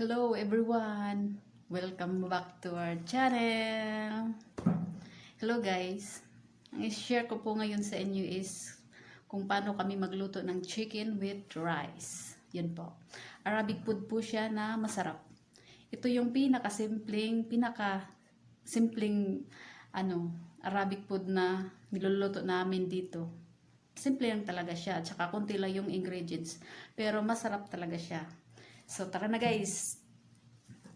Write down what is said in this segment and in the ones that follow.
Hello everyone! Welcome back to our channel! Hello guys! Ang i-share ko po ngayon sa inyo is kung paano kami magluto ng chicken with rice. Yun po. Arabic food po siya na masarap. Ito yung pinakasimpleng Arabic food na niluluto namin dito. Simple lang talaga siya. At saka konti lang yung ingredients. Pero masarap talaga siya. So, tara na guys.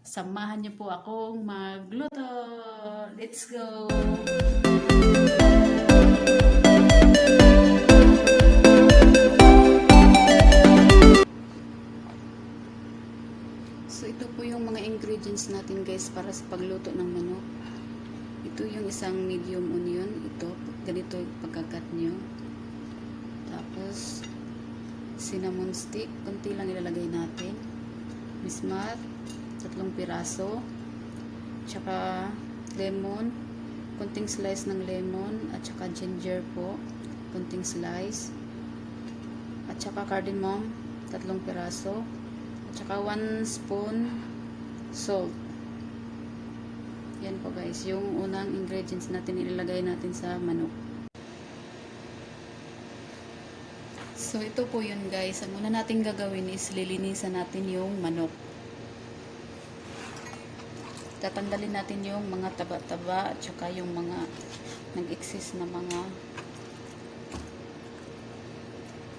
Samahan niyo po akong magluto. Let's go! So, ito po yung mga ingredients natin guys para sa pagluto ng manok. Ito yung isang medium onion. Ito, ganito yung pagkakat nyo. Tapos, cinnamon stick. Kunti lang ilalagay natin. Mismat, 3 piraso, tsaka lemon, kunting slice ng lemon, at tsaka ginger po, kunting slice, at tsaka cardamom, 3 piraso, at tsaka 1 spoon salt. Yan po guys, yung unang ingredients natin ilalagay natin sa manok. So, ito po yun guys. Ang una natin gagawin is lilinisan natin yung manok. Tatanggalin natin yung mga taba-taba at saka yung mga nag-exist na mga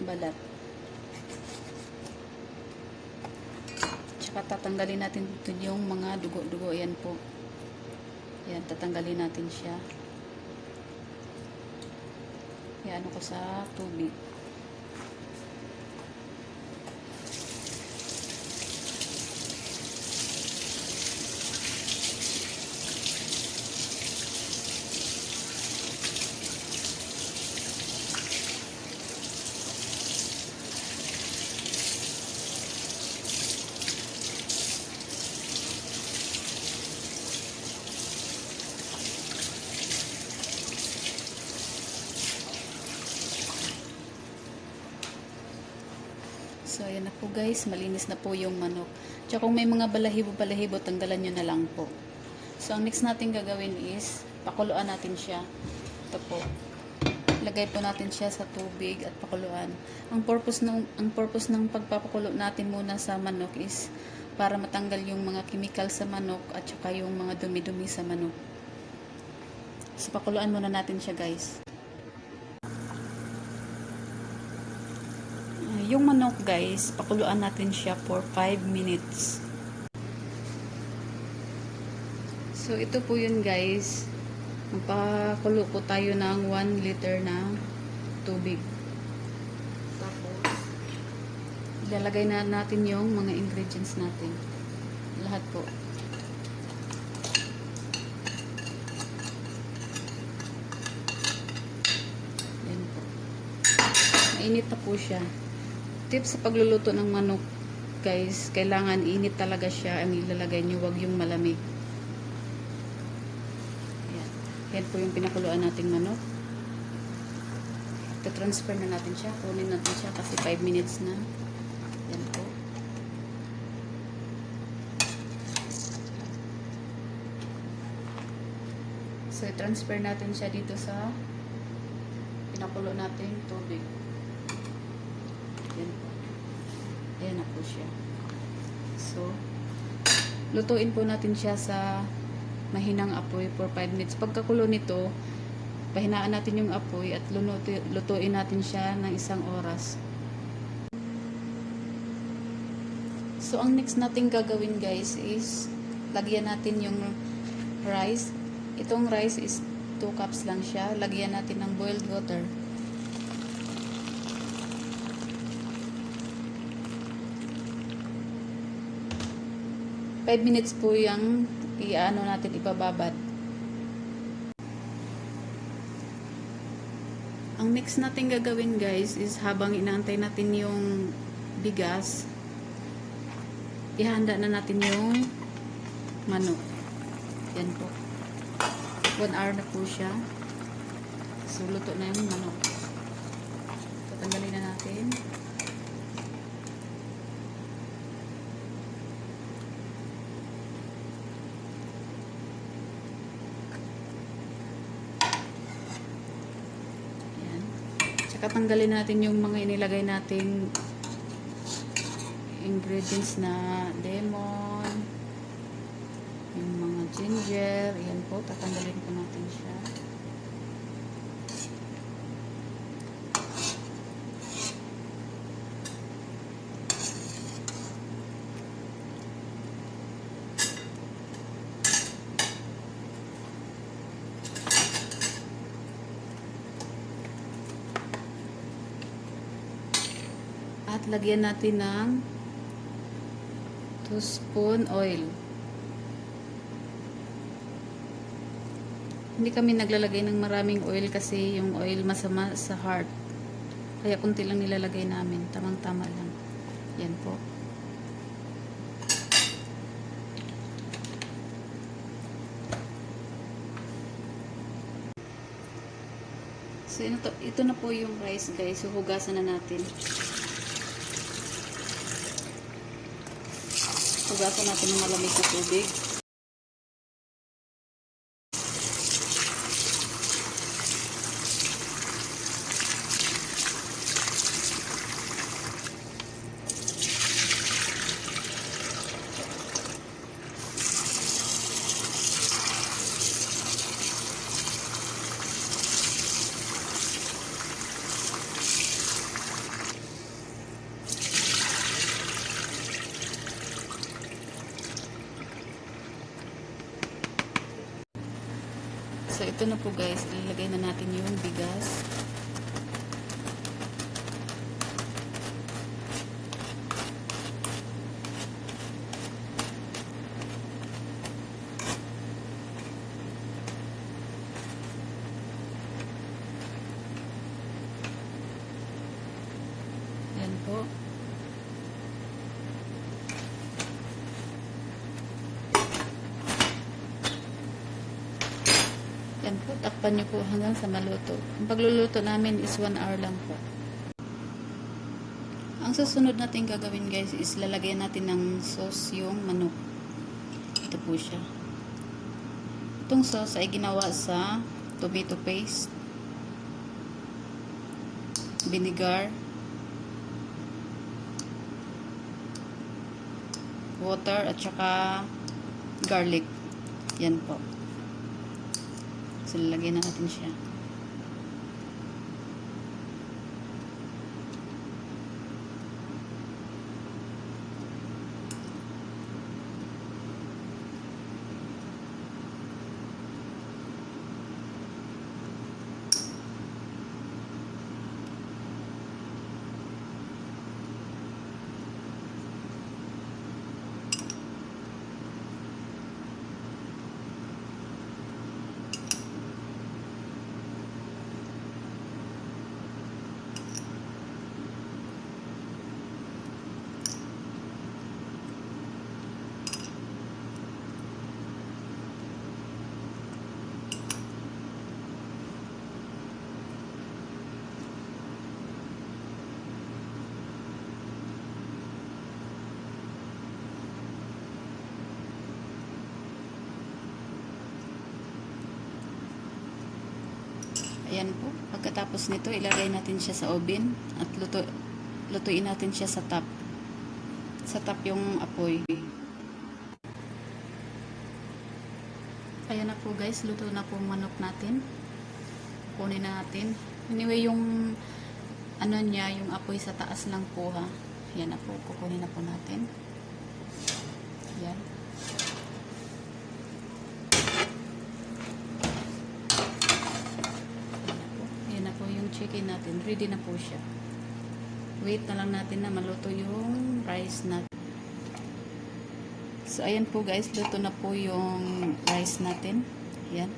balat. Tsaka tatanggalin natin dito yung mga dugo-dugo. Yan po. Yan, tatanggalin natin siya. Yan, ano ko sa tubig. So, ayan na po guys. Malinis na po yung manok. Tsaka kung may mga balahibo-balahibo, tanggalan nyo na lang po. So, ang next natin gagawin is, pakuluan natin siya. Ito po. Lagay po natin siya sa tubig at pakuluan. Ang purpose ng pagpapakulo natin muna sa manok is para matanggal yung mga chemical sa manok at saka yung mga dumi-dumi sa manok. So, pakuluan muna natin siya guys. Yung manok guys, pakuluan natin siya for 5 minutes. So ito po yun guys. Magpakulo po tayo ng 1 liter na tubig. Tapos ilalagay na natin yung mga ingredients natin. Lahat po. Yan po. Mainit na po siya. Tips sa pagluluto ng manok guys, kailangan init talaga siya ang ilalagay nyo, wag yung malamig. Ayan. Yan po yung pinakuluan nating manok. Ito-transfer na natin siya, kunin natin siya kasi 5 minutes na. Yan po. So i-transfer natin siya dito sa pinakulo nating tubig. Ayan na po siya. So, lutuin po natin siya sa mahinang apoy for 5 minutes. Pagkakulo nito, pahinaan natin yung apoy at lutuin natin siya ng 1 oras. So, ang next natin gagawin guys is lagyan natin yung rice. Itong rice is 2 cups lang siya. Lagyan natin ng boiled water. 5 minutes po yung natin ibababad. Ang next natin gagawin guys is habang inaantay natin yung bigas, ihanda na natin yung manok. Yan po. 1 hour na po siya. So, luto na yung manok. Tatanggalin na natin. Tsaka tanggalin natin yung mga inilagay nating ingredients na lemon, yung mga ginger. Ayan po, tatanggalin po natin siya. At lagyan natin ng 2 spoon oil. Hindi kami naglalagay ng maraming oil kasi yung oil masama sa heart. Kaya kunti lang nilalagay namin. Tamang-tama lang. Yan po. So, ito na po yung rice, guys. So, hugasan na natin. Hugasan natin ng malamig na tubig. So, ito na po guys. Ilalagay na natin yung bigas. Yan po. Yan po, takpan nyo po hanggang sa maluto. Ang pagluluto namin is 1 hour lang po. Ang susunod natin gagawin guys is lalagyan natin ng sauce yung manok. Ito po siya. Itong sauce ay ginawa sa tomato paste, vinegar, water, at saka garlic. Yan po. So, lalagyan na natin siya. Ayan po. Pagkatapos nito, ilagay natin siya sa oven at lutuin natin siya sa top. Sa top yung apoy. Ayan na po guys, luto na po manok natin. Kunin na natin. Anyway, yung ano niya, yung apoy sa taas lang po ha. Ayan na po, kukunin na po natin. Ayan. Chicken natin, ready na po siya. Wait na lang natin na maluto yung rice natin. So, ayan po guys, luto na po yung rice natin. Ayan.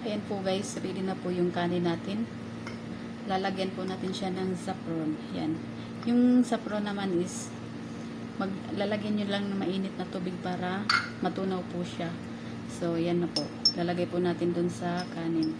Ayan po guys, ready na po yung kanin natin. Lalagyan po natin siya ng saffron. Ayan. Yung saffron naman is lalagyan nyo lang ng mainit na tubig para matunaw po siya. So, ayan na po. Lalagay po natin dun sa kanin.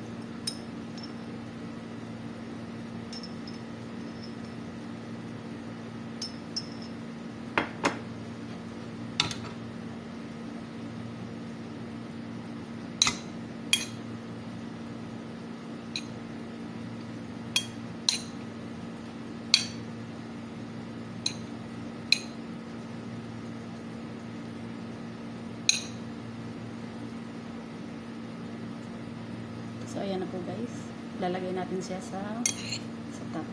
So, ayan na po guys. Lalagay natin siya sa top.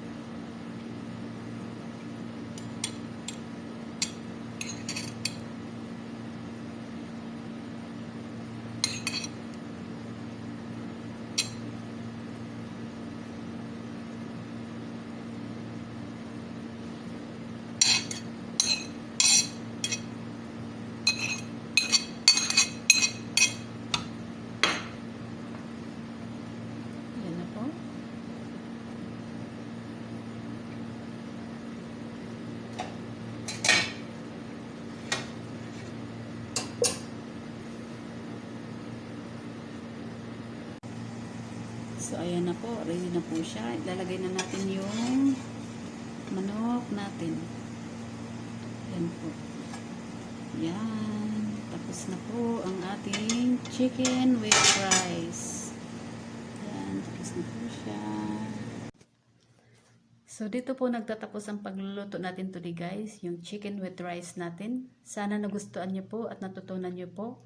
So, ayan na po. Ready na po siya. Ilalagay na natin yung manok natin. Ayan po. Yan. Tapos na po ang ating chicken with rice. Yan. Tapos na po siya. So, dito po nagtatapos ang pagluluto natin today guys. Yung chicken with rice natin. Sana nagustuhan nyo po at natutunan nyo po.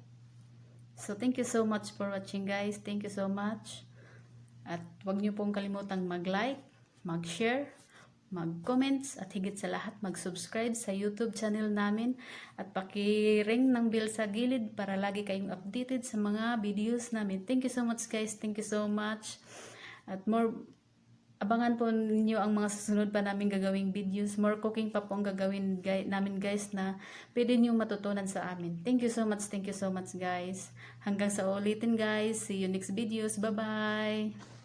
So, thank you so much for watching guys. Thank you so much. At huwag niyo pong kalimutang mag-like, mag-share, mag-comments, at higit sa lahat mag-subscribe sa YouTube channel namin. At paki-ring ng bell sa gilid para lagi kayong updated sa mga videos namin. Thank you so much guys. Thank you so much. At abangan po ninyo ang mga susunod pa namin gagawing videos. More cooking pa po ang gagawin namin guys na pwede nyo matutunan sa amin. Thank you so much. Thank you so much guys. Hanggang sa ulitin guys. See you next videos. Bye-bye.